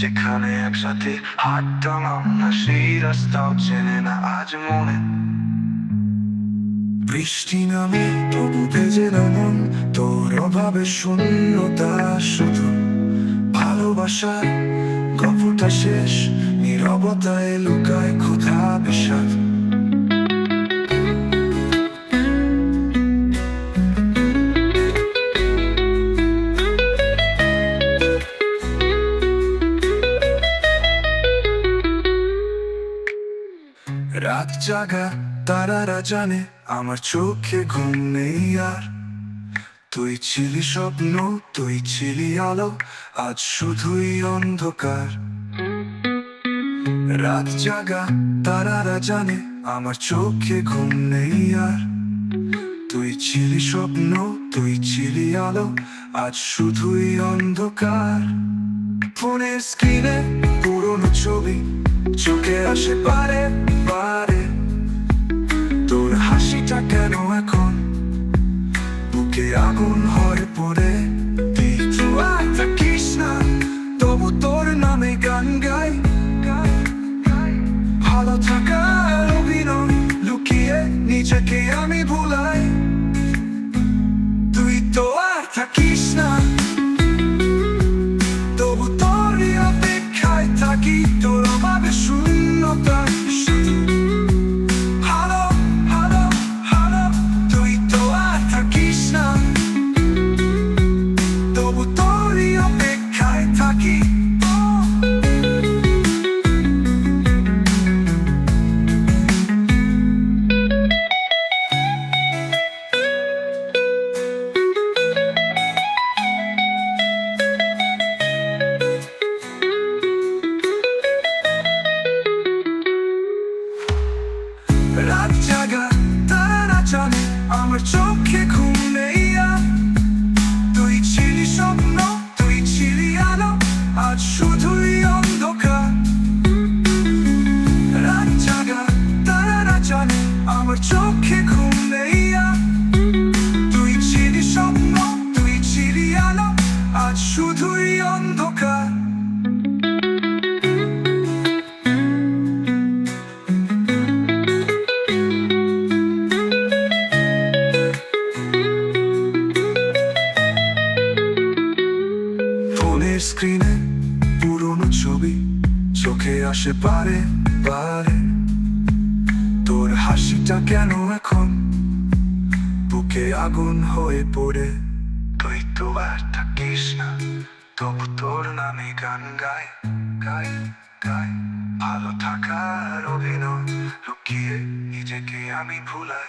যেখানে একসাথে হাঁটতাম না, সেই রাস্তাও চেনে না আজ মনে। বৃষ্টি নামে তবু ভেজে না মন, তোর অভাবে শূন্যতা শুধু। ভালোবাসার গল্পটা শেষ, নীরবতায় লুকায় ক্ষুধা বিষাদ। রাত জাগা তারারা জানে আমার চোখে ঘুম নেই আর। তুই ছিলি স্বপ্ন, তুই ছিলি আলো, আজ শুধুই অন্ধকার। রাত জাগা তারারা জানে আমার চোখে ঘুম নেই আর। তুই ছিলি স্বপ্ন, তুই ছিলি আলো, আজ শুধুই অন্ধকার। ফোনের স্ক্রিনে পুরনো ছবি চোখে আসে বারে বারে। তোর হাসিটা কেন এখন বুকে আগুন হয়ে পড়ে। তুই আর থাকিস না, তবু তোর নামে গান গাই। ভালো থাকার অভিনয় লুকিয়ে নিজেকে আমি ভুলাই। তুই তো আর থাকিস না, তবু তোর অপেক্ষায় থাকি। তোর অভাবে শূন্যতা শুধু। হালো হালো হালো, তুই তো আর থাকিস না, তবু তোর অপেক্ষায় থাকি। রাত জাগা তারা জানে আমার চোখে ঘুম নেই আর। তুই ছিলি স্বপ্ন, তুই ছিলি আলো, আজ শুধুই অন্ধকার। রাত জাগা তারা জানে আমার চোখে ঘুম নেই আর। তুই ছিলি স্বপ্ন, তুই ছিলি আলো, আজ শুধুই অন্ধকার। ফোনের স্ক্রিনে পুরনো ছবি চোখে আসে বারে বারে। তোর হাসিটা কেন এখন বুকে আগুন হয়ে পড়ে। তুই তো আর থাকিস না, তবু তোর নামে গান গাই গাই গাই। ভালো থাকার অভিনয় লুকিয়ে নিজেকে আমি ভুলাই।